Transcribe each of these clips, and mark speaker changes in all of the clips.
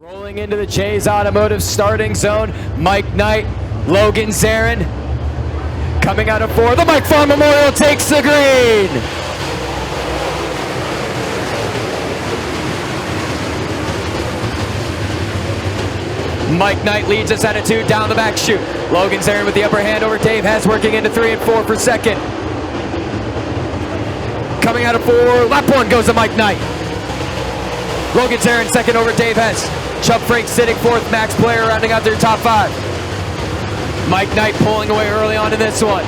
Speaker 1: Rolling into the Jay's Automotive starting zone, Mike Knight, Logan Zarin. Coming out of 4, the Mike Farr Memorial takes the green. Mike Knight leads us at a 2 down the back chute. Logan Zarin with the upper hand over Dave Hess, working into 3 and 4 for second. Coming out of 4, lap 1 goes to Mike Knight. Logan Zarin second over Dave Hess. Chubb Frank sitting 4th, Max Player rounding out their top 5. Mike Knight pulling away early on in this one.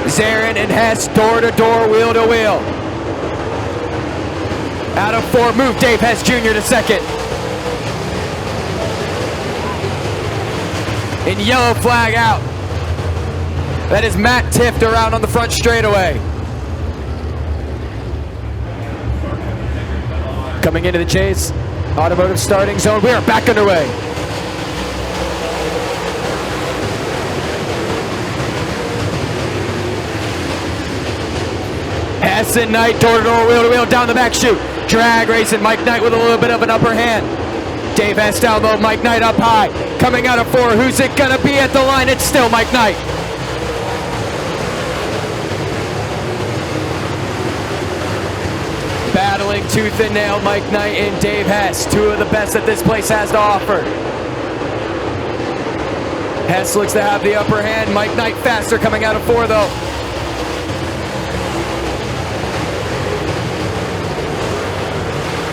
Speaker 1: Zarin and Hess door to door, wheel to wheel. Out of 4, move Dave Hess Jr. to second. And yellow flag out. That is Matt Tift around on the front straightaway. Coming into the Jay's Automotive starting zone, we are back underway. Hess and Knight door to door, wheel to wheel down the back chute. Drag racing, Mike Knight with a little bit of an upper hand. Dave Hess down low, Mike Knight up high. Coming out of 4, who's it gonna be at the line? It's still Mike Knight. Battling tooth and nail, Mike Knight and Dave Hess, 2 of the best that this place has to offer. Hess looks to have the upper hand, Mike Knight faster coming out of 4 though.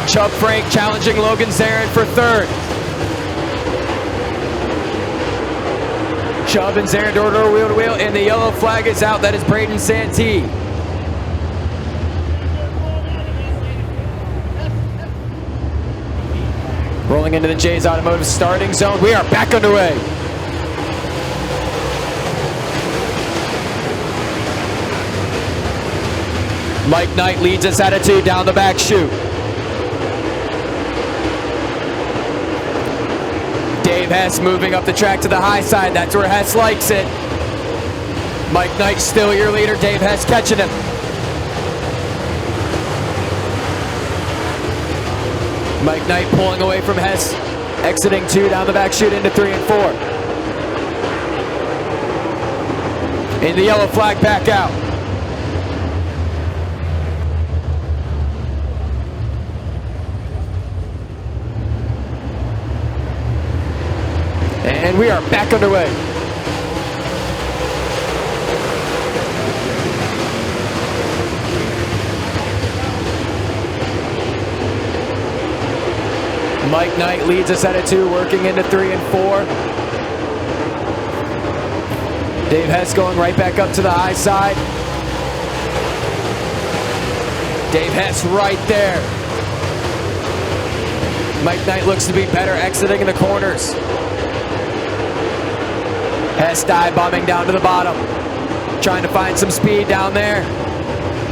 Speaker 1: Chubb Frank challenging Logan Zarin for 3rd. Chubb and Zarin door to door, wheel to wheel, and the yellow flag is out. That is Braden Santee. Rolling into the Jay's Automotive starting zone, we are back underway. Mike Knight leads us at a 2 down the back chute. Dave Hess moving up the track to the high side. That's where Hess likes it. Mike Knight still your leader. Dave Hess catching him. Mike Knight pulling away from Hess. Exiting 2 down the back chute into 3 and 4. And the yellow flag back out. And we are back underway. Mike Knight leads us at a 2, working into 3 and 4. Dave Hess going right back up to the high side. Dave Hess right there. Mike Knight looks to be better exiting in the corners. Hess dive bombing down to the bottom. Trying to find some speed down there.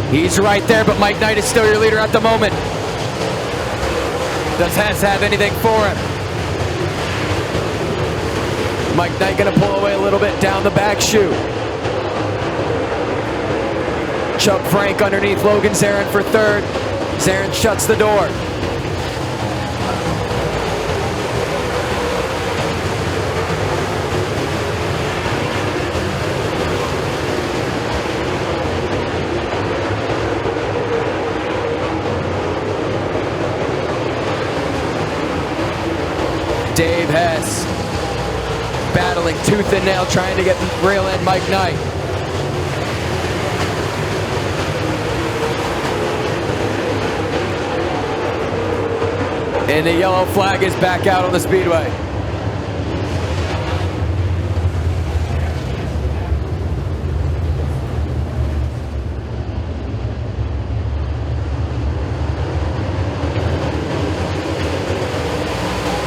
Speaker 1: He's right there, but Mike Knight is still your leader at the moment. Does Hess have anything for him? Mike Knight gonna pull away a little bit down the back chute. Chubb Frank underneath Logan Zarin for 3rd. Zarin shuts the door. Dave Hess battling tooth and nail, trying to get the rail in Mike Knight. And the yellow flag is back out on the speedway.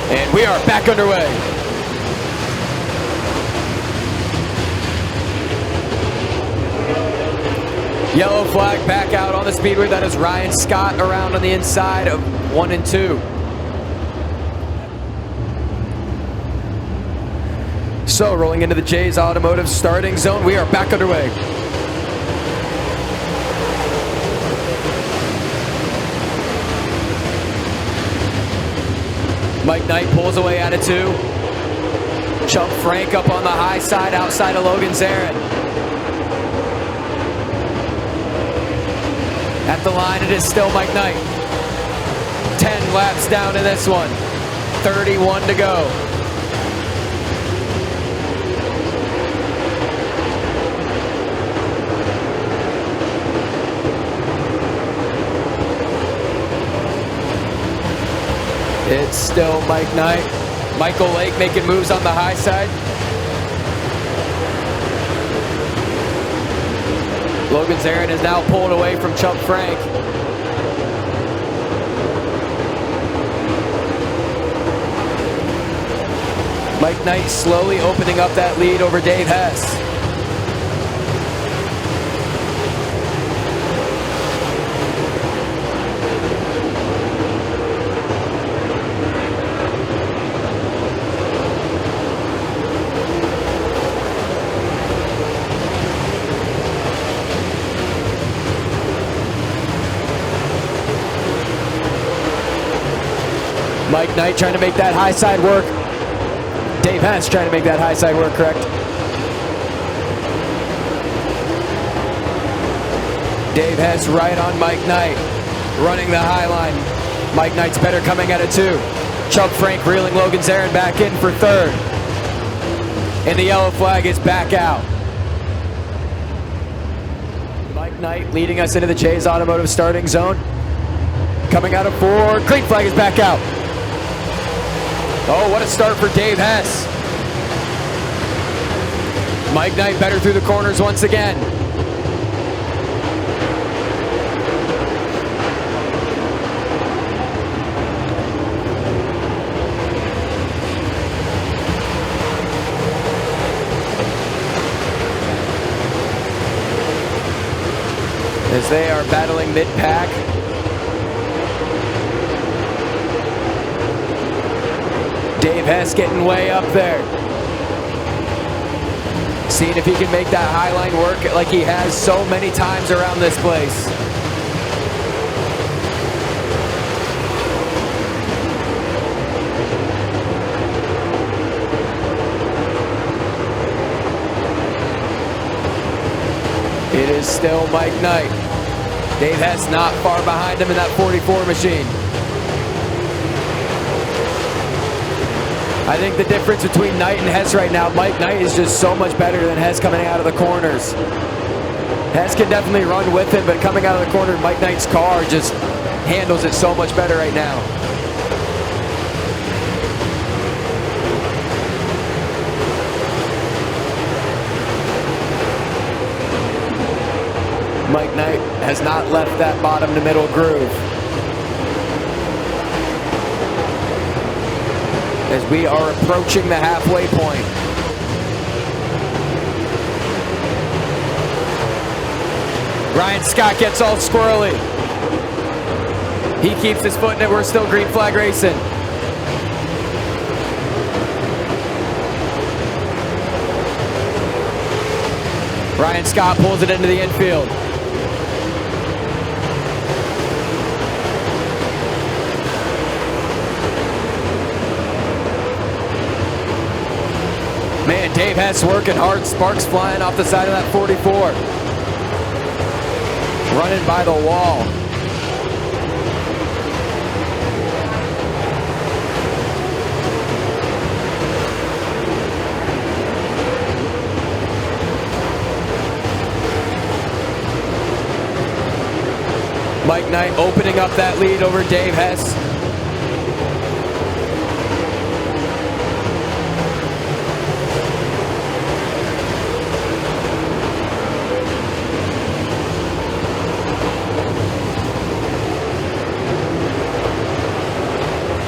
Speaker 1: And we are back underway. Yellow flag back out on the speedway. That is Ryan Scott around on the inside of 1 and 2. So rolling into the Jay's Automotive starting zone, we are back underway. Mike Knight pulls away out of 2. Chubb Frank up on the high side outside of Logan Zarin. At the line, it is still Mike Knight. 10 laps down in this one. 31 to go. It's still Mike Knight. Michael Lake making moves on the high side. Logan Zarin is now pulled away from Chubb Frank. Mike Knight slowly opening up that lead over Dave Hess. Mike Knight trying to make that high side work. Dave Hess trying to make that high side work, correct? Dave Hess right on Mike Knight, running the high line. Mike Knight's better coming out of 2. Chubb Frank reeling Logan Zarin back in for 3rd. And the yellow flag is back out. Mike Knight leading us into the Chase Automotive starting zone. Coming out of 4, green flag is back out. Oh, what a start for Dave Hess. Mike Knight better through the corners once again. As they are battling mid-pack. Dave Hess getting way up there. Seeing if he can make that high line work like he has so many times around this place. It is still Mike Knight. Dave Hess not far behind him in that 44 machine. I think the difference between Knight and Hess right now, Mike Knight is just so much better than Hess coming out of the corners. Hess can definitely run with him, but coming out of the corner, Mike Knight's car just handles it so much better right now. Mike Knight has not left that bottom to middle groove. As we are approaching the halfway point. Ryan Scott gets all squirrely. He keeps his foot in it. We're still green flag racing. Ryan Scott pulls it into the infield. Man, Dave Hess working hard. Sparks flying off the side of that 44. Running by the wall. Mike Knight opening up that lead over Dave Hess.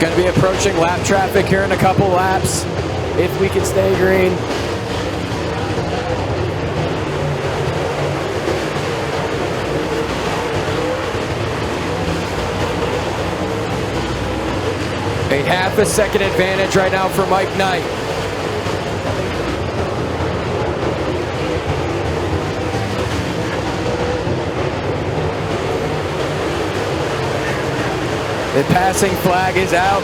Speaker 1: Going to be approaching lap traffic here in a couple laps, if we can stay green. A half a second advantage right now for Mike Knight. The passing flag is out.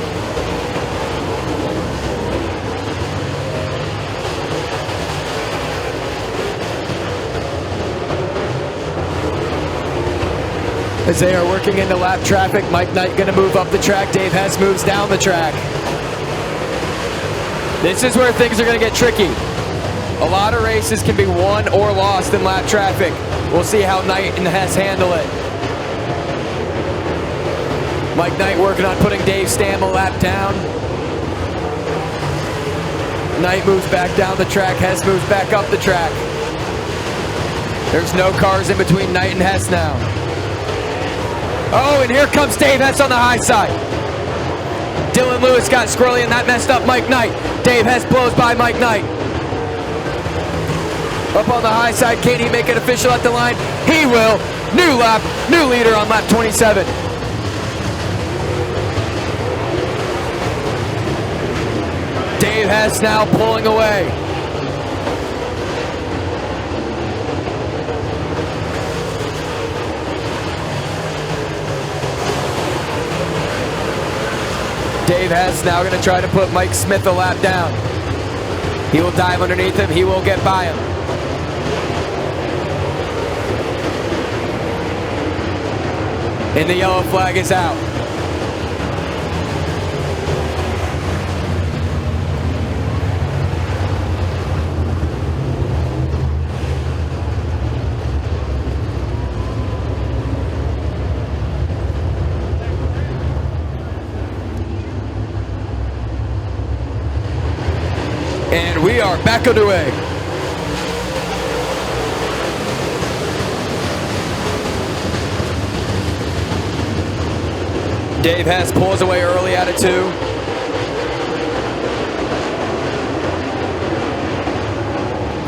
Speaker 1: As they are working into lap traffic, Mike Knight going to move up the track. Dave Hess moves down the track. This is where things are going to get tricky. A lot of races can be won or lost in lap traffic. We'll see how Knight and Hess handle it. Mike Knight working on putting Dave Stam a lap down. Knight moves back down the track. Hess moves back up the track. There's no cars in between Knight and Hess now. Oh, and here comes Dave Hess on the high side. Dylan Lewis got squirrely and that messed up Mike Knight. Dave Hess blows by Mike Knight. Up on the high side, can he make it official at the line? He will. New lap, new leader on lap 27. Dave Hess now pulling away. Dave Hess now going to try to put Mike Smith a lap down. He will dive underneath him. He will get by him. And the yellow flag is out. And we are back underway. Dave Hess pulls away early out of 2.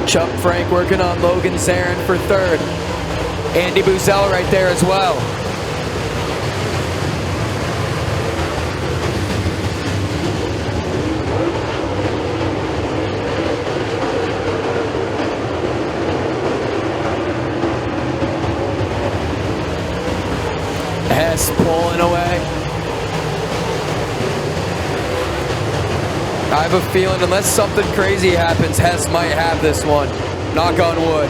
Speaker 1: Chuck Frank working on Logan Zarin for 3rd. Andy Buzzell right there as well. Hess pulling away. I have a feeling unless something crazy happens, Hess might have this one. Knock on wood.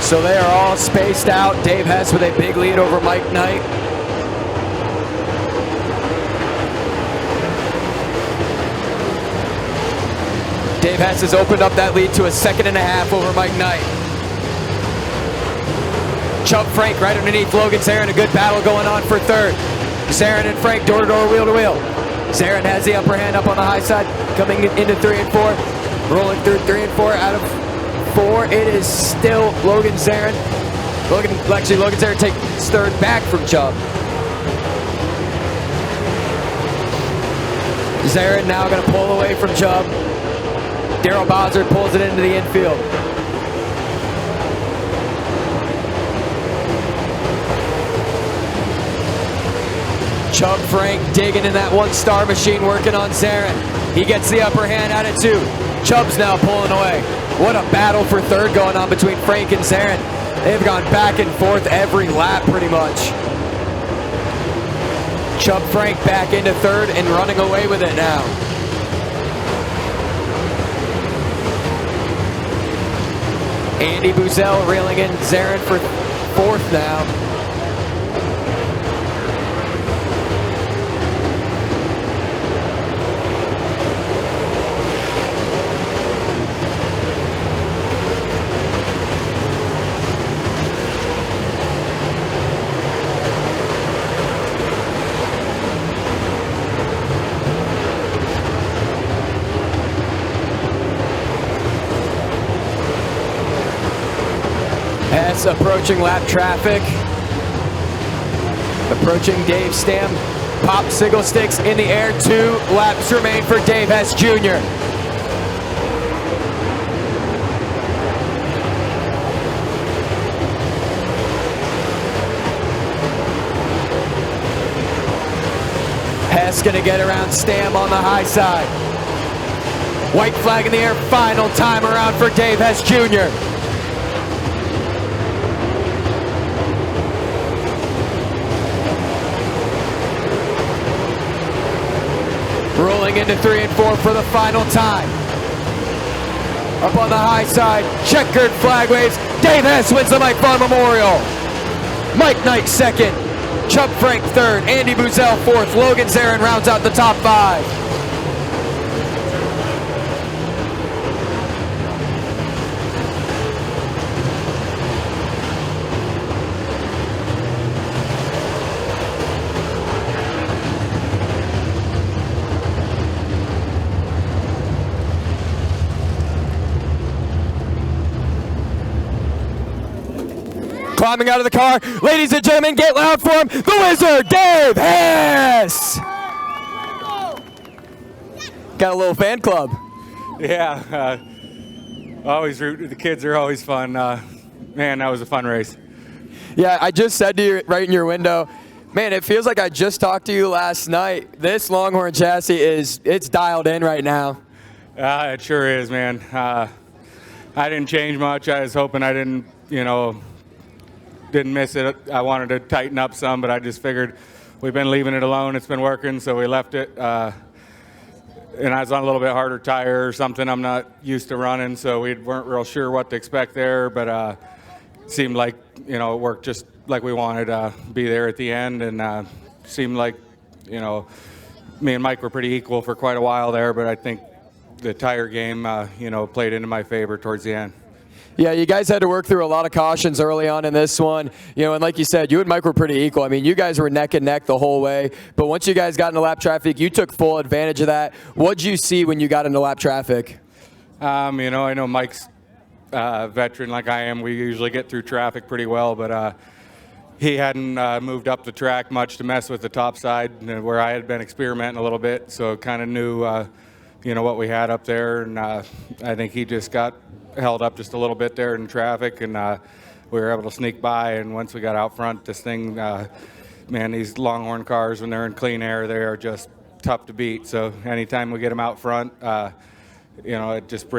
Speaker 1: So they are all spaced out. Dave Hess with a big lead over Mike Knight. Dave Hess has opened up that lead to a 2.5 over Mike Knight. Chuck Frank right underneath Logan Zarin. A good battle going on for 3rd. Zarin and Frank door to door, wheel to wheel. Zarin has the upper hand up on the high side, coming into 3 and 4. Rolling through 3 and 4 out of 4. It is still Logan Zarin. Logan Zarin takes 3rd back from Chubb. Zarin now going to pull away from Chubb. Darrell Bowser pulls it into the infield. Chubb Frank digging in that 1-star machine, working on Zarin. He gets the upper hand out of 2. Chubb's now pulling away. What a battle for 3rd going on between Frank and Zarin. They've gone back and forth every lap pretty much. Chubb Frank back into 3rd and running away with it now. Andy Buzzell reeling in Zarin for 4th now. Hess approaching lap traffic. Approaching Dave Stam. Popsicle sticks in the air. 2 laps remain for Dave Hess Jr. Hess gonna get around Stam on the high side. White flag in the air. Final time around for Dave Hess Jr. pulling into 3 and 4 for the final time. Up on the high side, checkered flag waves. Dave Hess wins the Mike Farr Memorial. Mike Knight second, Chubb Frank third, Andy Boozell fourth, Logan Zarin rounds out the top 5. Climbing out of the car, ladies and gentlemen, get loud for him, the Wizard, Dave Hess! Got a little fan club.
Speaker 2: Yeah, always root. The kids are always fun. Man, that was a fun race.
Speaker 1: Yeah, I just said to you right in your window, man, it feels like I just talked to you last night. This Longhorn chassis it's dialed in right now.
Speaker 2: It sure is, man. I didn't change much. I was hoping I didn't, didn't miss it. I wanted to tighten up some, but I just figured we've been leaving it alone. It's been working, so we left it. And I was on a little bit harder tire or something I'm not used to running, so we weren't real sure what to expect there. But it seemed like, it worked just like we wanted to be there at the end. And seemed like, me and Mike were pretty equal for quite a while there, but I think the tire game, played into my favor towards the end.
Speaker 1: Yeah, you guys had to work through a lot of cautions early on in this one. And like you said, you and Mike were pretty equal. I mean, you guys were neck and neck the whole way. But once you guys got into lap traffic, you took full advantage of that. What'd you see when you got into lap traffic?
Speaker 2: I know Mike's a veteran like I am. We usually get through traffic pretty well, but he hadn't moved up the track much to mess with the top side, where I had been experimenting a little bit. So kind of knew, what we had up there. And I think he just got held up just a little bit there in traffic, and we were able to sneak by. And once we got out front, this thing, man, these Longhorn cars, when they're in clean air, they are just tough to beat. So anytime we get them out front, it just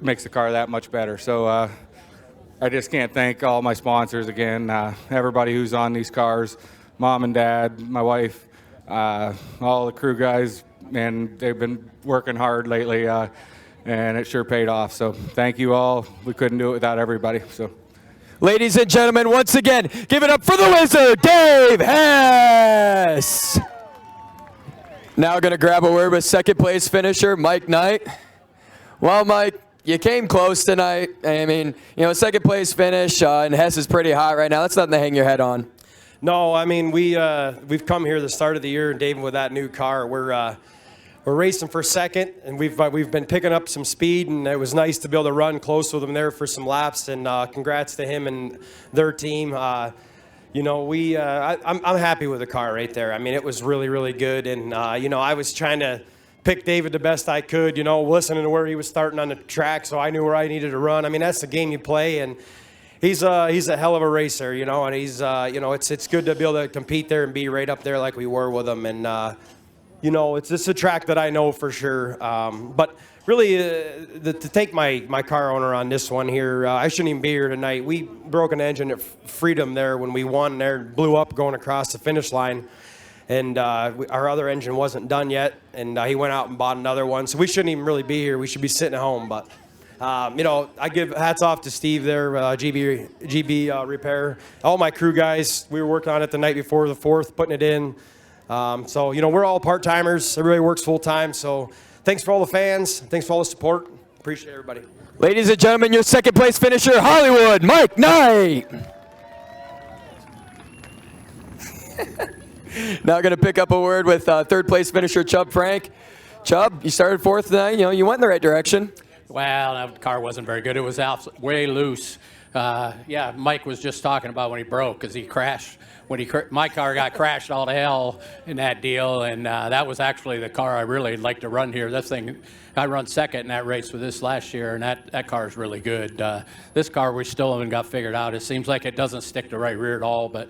Speaker 2: makes the car that much better. So I just can't thank all my sponsors again, everybody who's on these cars, mom and dad, my wife, all the crew guys, and they've been working hard lately. And it sure paid off. So thank you all. We couldn't do it without everybody. So,
Speaker 1: ladies and gentlemen, once again, give it up for the Wizard, Dave Hess. Now going to grab a word with second place finisher, Mike Knight. Well, Mike, you came close tonight. I mean, second place finish, and Hess is pretty hot right now. That's nothing to hang your head on.
Speaker 3: No, I mean, we've come here the start of the year, and Dave, with that new car, we're racing for second, and we've been picking up some speed, and it was nice to be able to run close with them there for some laps. And congrats to him and their team. I'm happy with the car right there. I mean, it was really, really good. And I was trying to pick David the best I could. Listening to where he was starting on the track, so I knew where I needed to run. I mean, that's the game you play, and he's a hell of a racer. And he's it's good to be able to compete there and be right up there like we were with him. And it's a track that I know for sure. But really, to take my car owner on this one here, I shouldn't even be here tonight. We broke an engine at Freedom there when we won there, blew up going across the finish line. And our other engine wasn't done yet, and he went out and bought another one. So we shouldn't even really be here. We should be sitting at home. But, I give hats off to Steve there, GB Repair. All my crew guys, we were working on it the night before the 4th, putting it in. So, we're all part-timers. Everybody works full-time. So thanks for all the fans. Thanks for all the support. Appreciate everybody.
Speaker 1: Ladies and gentlemen, your second place finisher, Hollywood, Mike Knight. Now going to pick up a word with third place finisher, Chubb Frank. Chubb, you started 4th tonight. You went in the right direction.
Speaker 4: Well, that car wasn't very good. It was out way loose. Mike was just talking about when he broke, because he crashed. My car got crashed all to hell in that deal, and that was actually the car I really like to run here. This thing, I run second in that race with this last year, and that car is really good. This car we still haven't got figured out. It seems like it doesn't stick to right rear at all, but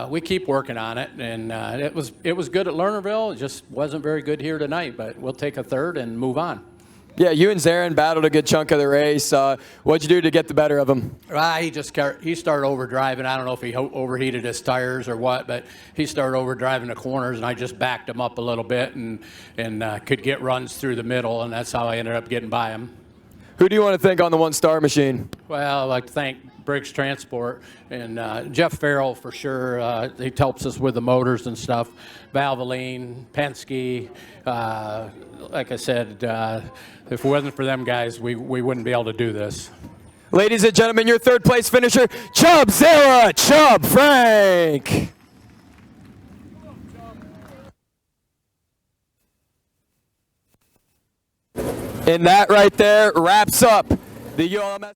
Speaker 4: we keep working on it, and it was good at Lernerville. It just wasn't very good here tonight, but we'll take a third and move on.
Speaker 1: Yeah, you and Zarin battled a good chunk of the race. What'd you do to get the better of him?
Speaker 4: He started overdriving. I don't know if he overheated his tires or what, but he started overdriving the corners, and I just backed him up a little bit and could get runs through the middle, and that's how I ended up getting by him.
Speaker 1: Who do you want to thank on the one-star machine?
Speaker 4: Well, I'd like to thank Briggs Transport and Jeff Farrell for sure. He helps us with the motors and stuff. Valvoline, Penske. Like I said, if it wasn't for them guys, we wouldn't be able to do this.
Speaker 1: Ladies and gentlemen, your third place finisher, Chubb Zara, Chubb Frank. And that right there wraps up the ULMS.